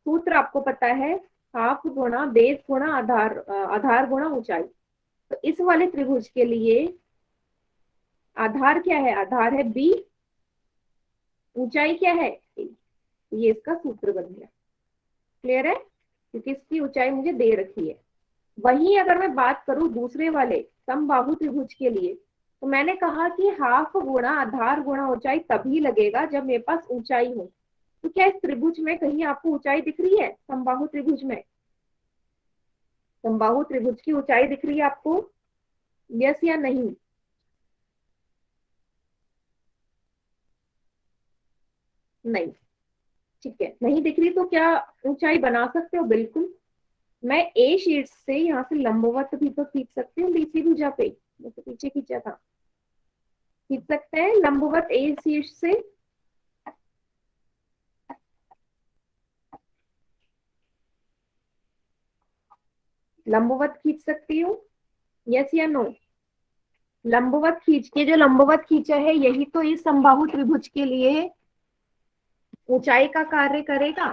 सूत्र आपको पता है, हाफ गुणा बेस गुणा आधार गुणा ऊंचाई। तो इस वाले त्रिभुज के लिए आधार क्या है, आधार है बी, ऊंचाई क्या है a, ये इसका सूत्र बन गया। क्लियर है, क्योंकि इसकी ऊंचाई मुझे दे रखी है। वहीं अगर मैं बात करूं दूसरे वाले समबाहु त्रिभुज के लिए, तो मैंने कहा कि हाफ गुणा आधार गुणा ऊंचाई तभी लगेगा जब मेरे पास ऊंचाई हो। तो क्या इस त्रिभुज में कहीं आपको ऊंचाई दिख रही है? समबाहु त्रिभुज में समबाहु त्रिभुज की ऊंचाई दिख रही है आपको? यस या नहीं? नहीं, ठीक है, नहीं दिख रही तो क्या ऊंचाई बना सकते हो? बिल्कुल, मैं ए शीट से यहाँ से लंबवत भी तो खींच सकती हूँ बीसी भुजा पे, जैसे पीछे खींचा था, खींच सकते हैं लंबवत ए शीट से। लंबवत खींच सकती हूँ, यस या नो? लंबवत खींच के, जो लंबवत खींचा है यही तो इस समबाहु त्रिभुज के लिए ऊंचाई का कार्य करेगा,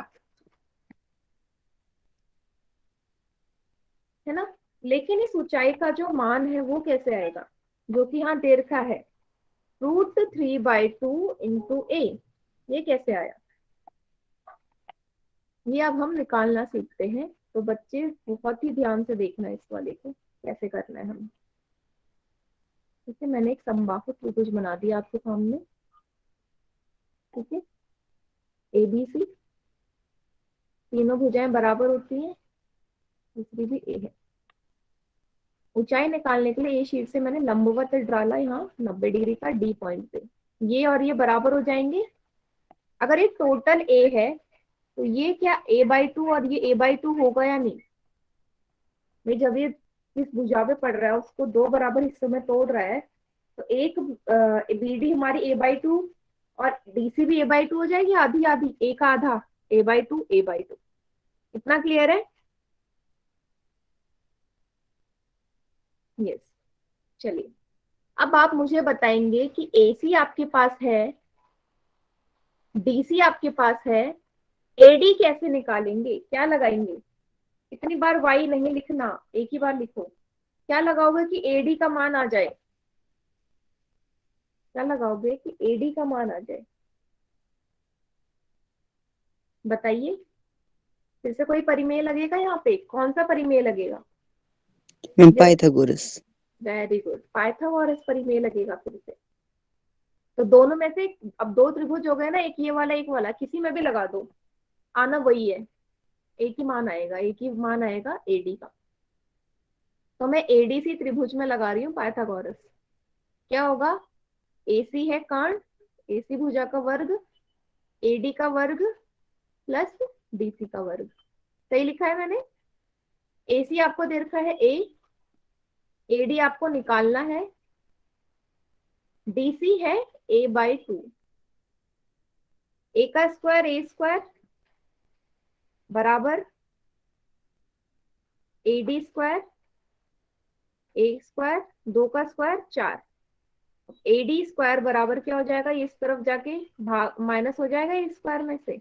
है ना। लेकिन इस ऊंचाई का जो मान है वो कैसे आएगा, जो कि यहाँ दे रखा है √3/2 इंटू ए, ये कैसे आया? ये अब हम निकालना सीखते हैं। तो बच्चे बहुत ही ध्यान से देखना इस वाले को कैसे करना है हमें। ठीक है, मैंने एक समबाहु त्रिभुज बना दिया आपके सामने। ठीक है, ए बी सी, तीनों भुजाएं बराबर होती हैं, दूसरी भी ए है। ऊंचाई निकालने के लिए ए शीट से मैंने लंबवत डाला यहाँ 90 डिग्री का डी पॉइंट पे, ये और ये बराबर हो जाएंगे। अगर ये टोटल ए है तो ये क्या a/2 और ये a/2 होगा या नहीं? भाई जब ये इस भुजा पे पड़ रहा है उसको दो बराबर हिस्सों में तोड़ रहा है, तो एक बीडी हमारी a/2 और डीसी भी a/2 हो जाएगी, आधी आधी, एक आधा, a/2 a/2। इतना क्लियर है? यस, चलिए अब आप मुझे बताएंगे कि AC आपके पास है, DC आपके पास है, AD कैसे निकालेंगे? क्या लगाएंगे? इतनी बार y नहीं लिखना, एक ही बार लिखो। क्या लगाओगे कि AD का मान आ जाए? क्या लगाओगे कि AD का मान आ जाए? बताइए, फिर से कोई परिमेय लगेगा यहाँ पे? कौन सा परिमेय लगेगा? Ma'am Pythagoras. Very good, Pythagoras परिमेय लगेगा फिर से। तो दोनों में से अब दो त्रिभुज हो गए ना, एक ये वाला एक वाला, किसी में भी लगा दो, आना वही है, एक ही मान आएगा, एक ही मान आएगा AD का। तो मैं ADC त्रिभुज में लगा रही हूँ पाइथागोरस। क्या होगा? AC है कर्ण, AC भुजा का वर्ग, AD का वर्ग प्लस DC का वर्ग। सही लिखा है मैंने? AC आपको दे रखा है A, AD आपको निकालना है, DC है a/2, a का स्क्वायर a² बराबर AD², a², 2 का स्क्वायर 4, AD² बराबर क्या हो जाएगा? ये इस तरफ जाके भाग माइनस हो जाएगा इस स्क्वायर में से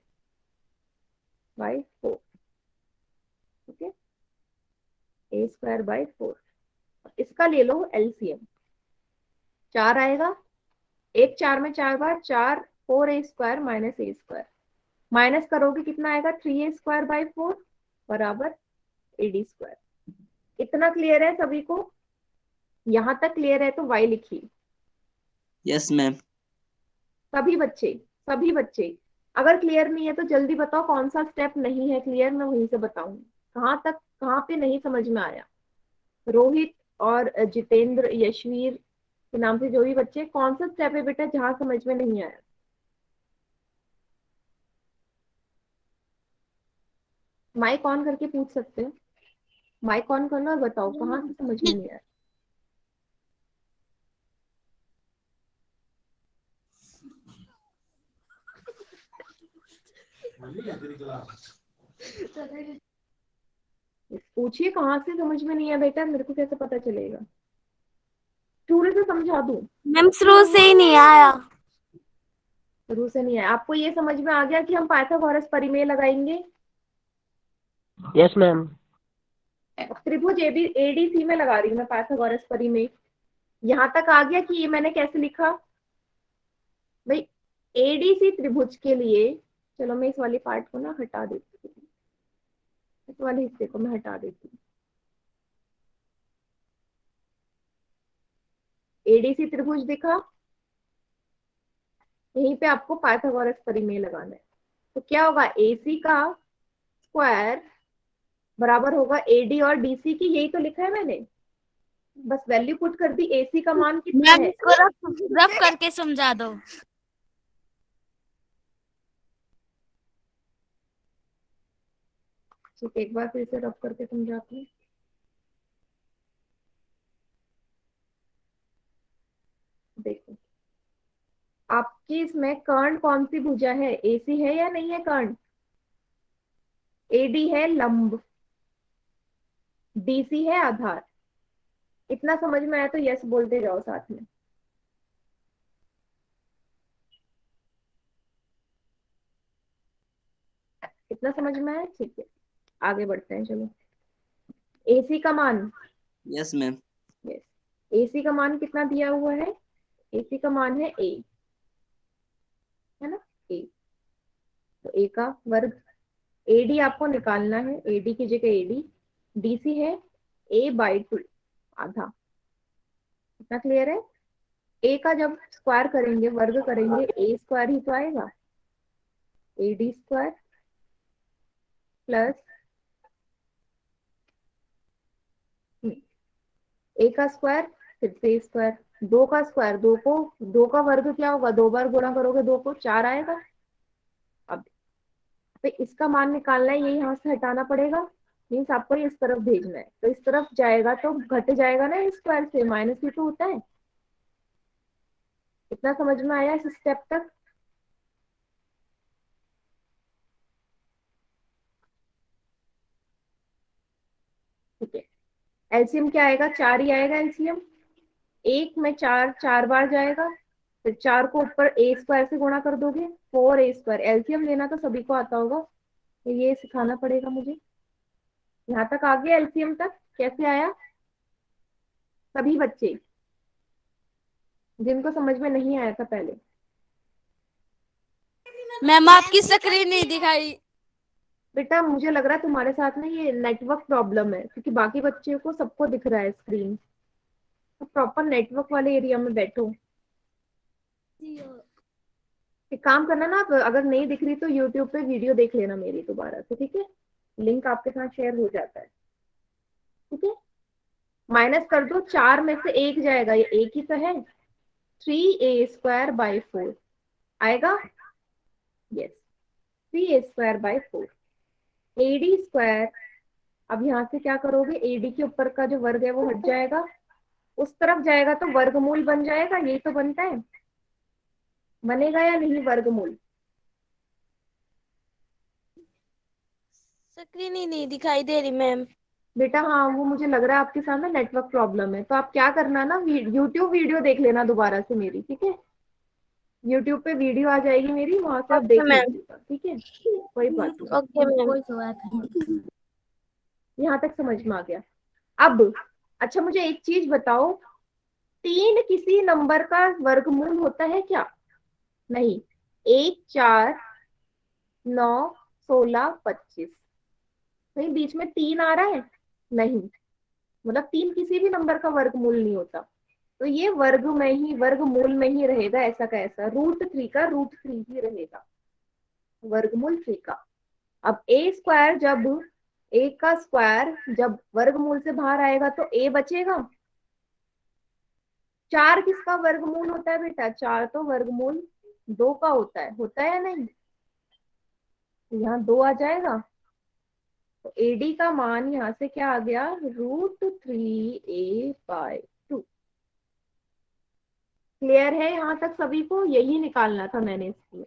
/4। ठीक है, a²/4। इसका ले लो LCM, 4 आएगा, एक 4 में 4 बार 4, 4a² माइनस a², माइनस करोगे कितना आएगा? 3a²/4 बराबर AD²। इतना क्लियर है सभी को? यहां तक क्लियर है तो y लिखिए। Yes ma'am. सभी बच्चे, सभी बच्चे। अगर क्लियर नहीं है तो जल्दी बताओ कौन सा स्टेप नहीं है क्लियर, मैं वहीं से बताऊंगी कहाँ तक, कहाँ पे नहीं समझ में आया। रोहित और जितेंद्र, यशवीर के नाम से जो भी बच्चे, कौन सा स्टेप है बेटा जहां समझ में नहीं आया? माइक ऑन करके पूछ सकते हो, माइक ऑन कर लो और बताओ कहाँ से समझ में नहीं आया। पूछिए कहाँ से समझ में नहीं आया बेटा, मेरे को कैसे पता चलेगा? शुरू से समझा दूं? मैम शुरू से ही नहीं आया। शुरू से नहीं आया आपको? ये समझ में आ गया कि हम पाइथागोरस परिमेय लगाएंगे? Yes ma'am. त्रिभुज ADC में लगा रही हूँ मैं पाइथागोरस परिमेय। यहाँ तक आ गया कि ये मैंने कैसे लिखा भाई? एडीसी त्रिभुज के लिए, चलो मैं इस वाली पार्ट को ना हटा देती हूँ, इस वाले हिस्से को मैं हटा देती हूँ। एडीसी त्रिभुज दिखा, यहीं पे आपको पाइथागोरस प्रमेय लगाना है। तो क्या होगा, एसी का स्क्वायर बराबर होगा एडी और डीसी की, यही तो लिखा है मैंने, बस वैल्यू पुट कर दी। एसी का मान कितना मैम है, इसको रफ रफ करके समझा दो। ठीक है, एक बार फिर से रफ करके समझाती हूँ। देखो, आपकी इसमें कर्ण कौन सी भुजा है, एसी है या नहीं है कर्ण? एडी है लंब, डीसी है आधार। इतना समझ में आया तो यस बोलते जाओ साथ में। इतना समझ में आया, ठीक है आगे बढ़ते हैं। चलो, एसी का मान, यस मैम। यस, एसी का मान कितना दिया हुआ है, एसी का मान है ए, है ना, ए। तो ए का वर्ग, एडी आपको निकालना है, एडी की जगह एडी, डीसी है a/2 आधा। इतना क्लियर है? ए का जब स्क्वायर करेंगे, वर्ग करेंगे, ए स्क्वायर ही तो आएगा, एडी स्क्वायर प्लस ए का स्क्वायर फिर से स्क्वायर, दो का स्क्वायर, दो का वर्ग क्या होगा, दो बार गुणा करोगे दो को, 4 आएगा। अब तो इसका मान निकालना है, ये यहाँ से हटाना पड़ेगा, मीन्स आपको इस तरफ भेजना है, तो इस तरफ जाएगा तो घट जाएगा ना स्क्वायर से, माइनस ही तो होता है। इतना समझ में आया इस स्टेप तक? ठीक है, एलसीएम क्या आएगा, 4 ही आएगा एलसीएम। एक में 4 4 बार जाएगा, फिर 4 को ऊपर ए स्क्वायर से गुणा कर दोगे, 4a²। एलसीएम लेना तो सभी को आता होगा, तो ये सिखाना पड़ेगा मुझे। यहाँ तक आ गया, एलसीएम तक कैसे आया? सभी बच्चे जिनको समझ में नहीं आया था पहले। मैम आपकी स्क्रीन नहीं दिखाई। बेटा मुझे लग रहा है तुम्हारे साथ ना ये नेटवर्क प्रॉब्लम है, क्योंकि बाकी बच्चों को सबको दिख रहा है स्क्रीन। तो प्रॉपर नेटवर्क वाले एरिया में बैठो। एक काम करना ना, आप अगर नहीं दिख रही तो यूट्यूब पे वीडियो देख लेना मेरी दोबारा से, ठीक है? लिंक आपके साथ शेयर हो जाता है, ठीक है? माइनस कर दो, 4 में से 1 जाएगा, ये एक ही तो है, 3a²/4 आएगा, यस, 3a²/4। एडी स्क्वायर, अब यहाँ से क्या करोगे, एडी के ऊपर का जो वर्ग है वो हट जाएगा, उस तरफ जाएगा तो वर्गमूल बन जाएगा, यही तो बनता है, बनेगा या नहीं वर्गमूल? स्क्रीन ही नहीं दिखाई दे रही मैम। बेटा हाँ, वो मुझे लग रहा है आपके साथ ना नेटवर्क प्रॉब्लम है, तो आप क्या करना ना, यूट्यूब वीडियो देख लेना दोबारा से मेरी, ठीक है? यूट्यूब पे वीडियो आ जाएगी मेरी, वहां से आप देख मैम। लीजिएगा, ठीक है? कोई बात नहीं, ओके मैम। यहाँ तक समझ में आ गया। अब अच्छा मुझे एक चीज बताओ, 3 किसी नंबर का वर्गमूल होता है क्या? नहीं। 1 4 9 16 25, कहीं बीच में 3 आ रहा है? नहीं, मतलब 3 किसी भी नंबर का वर्गमूल नहीं होता, तो ये वर्ग में ही, वर्गमूल में ही रहेगा, ऐसा का ऐसा, √3 का √3 ही रहेगा, वर्गमूल 3 का। अब a² जब, a का स्क्वायर जब वर्गमूल से बाहर आएगा तो a बचेगा। 4 किसका वर्गमूल होता है बेटा? 4 तो वर्गमूल 2 का होता है या नहीं? यहाँ 2 आ जाएगा, तो एडी का मान यहाँ से क्या आ गया, √3a/2। क्लियर है यहाँ तक सभी को? यही निकालना था मैंने इसमें,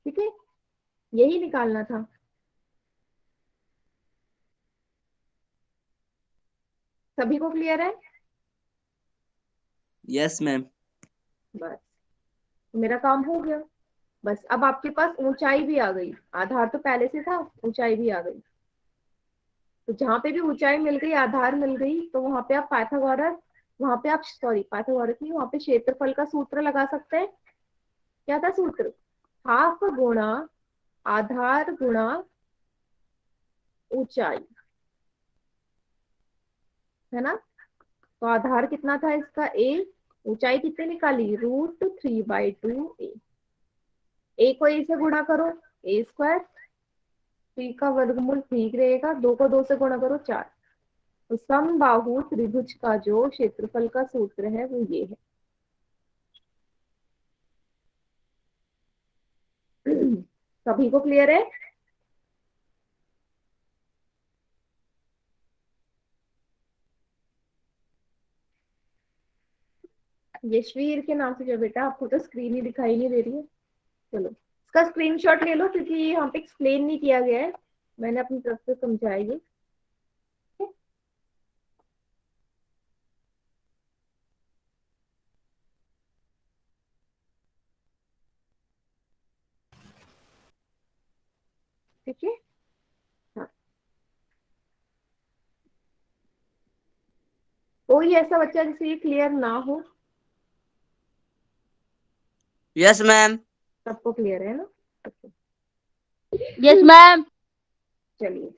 ठीक है, यही निकालना था। सभी को क्लियर है? Yes ma'am. बस मेरा काम हो गया। बस अब आपके पास ऊंचाई भी आ गई, आधार तो पहले से था, ऊंचाई भी आ गई, तो जहां पे भी ऊंचाई मिल गई, आधार मिल गई, तो वहां पे आप पाइथागोरस वहां पे आप, सॉरी पाइथागोरस नहीं, वहां पे क्षेत्रफल का सूत्र लगा सकते हैं। क्या था सूत्र? हाफ गुणा आधार गुणा ऊंचाई, है ना। तो आधार कितना था इसका? ए। ऊंचाई कितनी निकाली? √3/2 ए को ए से गुणा करो, ए स्क्वायर। 3 का वर्गमूल 3 रहेगा, 2 को 2 से गुणा करो 4। तो समबाहु त्रिभुज का जो क्षेत्रफल का सूत्र है वो ये है। सभी को क्लियर है? यशवीर के नाम से जो बेटा, आपको तो स्क्रीन ही दिखाई नहीं दे रही है। चलो इसका स्क्रीनशॉट ले लो, क्योंकि यहाँ पे एक्सप्लेन नहीं किया गया है, मैंने अपनी तरफ से समझाया ये। ठीक है। हाँ, कोई ऐसा बच्चा जिसे ये क्लियर ना हो? Yes, ma'am. सबको क्लियर है ना? Yes ma'am. चलिए,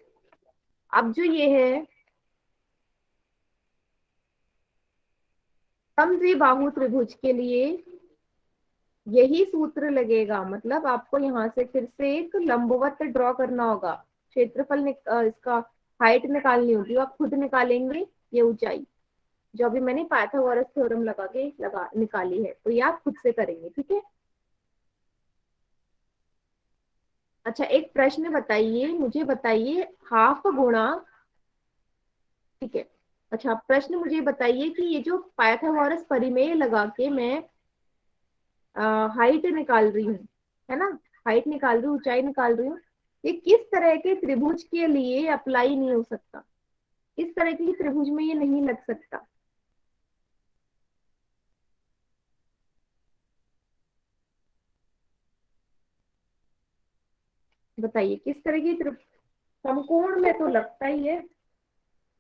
अब जो ये है समद्विबाहु त्रिभुज के लिए यही सूत्र लगेगा। मतलब आपको यहाँ से फिर से एक लंबवत ड्रॉ करना होगा, क्षेत्रफल इसका हाइट निकालनी होगी, आप खुद निकालेंगे। ये ऊंचाई जो अभी मैंने पाइथागोरस थ्योरम लगा निकाली है, तो ये आप खुद से करेंगे। ठीक है। अच्छा, एक प्रश्न बताइए, मुझे बताइए हाफ गुणा, ठीक है। अच्छा, प्रश्न मुझे बताइए कि ये जो पाइथागोरस परिमेय लगा के मैं हाइट निकाल रही हूँ, है ना, हाइट निकाल रही हूँ, ऊंचाई निकाल रही हूँ, ये किस तरह के त्रिभुज के लिए अप्लाई नहीं हो सकता? किस तरह के त्रिभुज में ये नहीं लग सकता? बताइए किस तरह की समकोण में तो लगता ही है।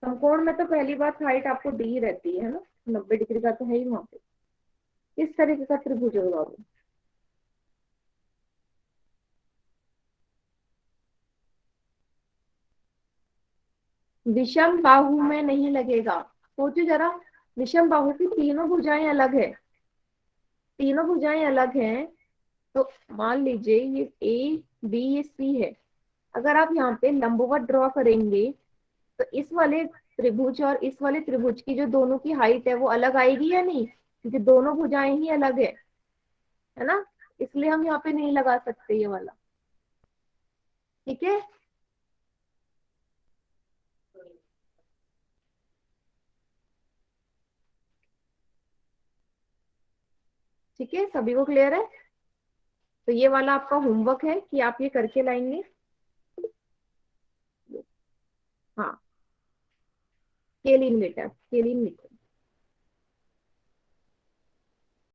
समकोण में तो पहली बात हाइट आपको दी रहती है ना, 90 डिग्री का तो है ही वहां पे। किस तरीके का त्रिभुज होगा वो? विषम बाहु में नहीं लगेगा। सोचो जरा, विषम बाहु की तीनों भुजाएं अलग है, तीनों भुजाएं अलग हैं। तो मान लीजिए ये ए बी ये सी है, अगर आप यहाँ पे लंबवत ड्रॉ करेंगे तो इस वाले त्रिभुज और इस वाले त्रिभुज की जो दोनों की हाइट है वो अलग आएगी या नहीं? क्योंकि दोनों भुजाएं ही अलग है ना, इसलिए हम यहाँ पे नहीं लगा सकते ये वाला। ठीक है। ठीक है, सभी को क्लियर है? तो ये वाला आपका होमवर्क है कि आप ये करके लाएंगे। हाँ, केलिन बेटा, केलिन लिखो।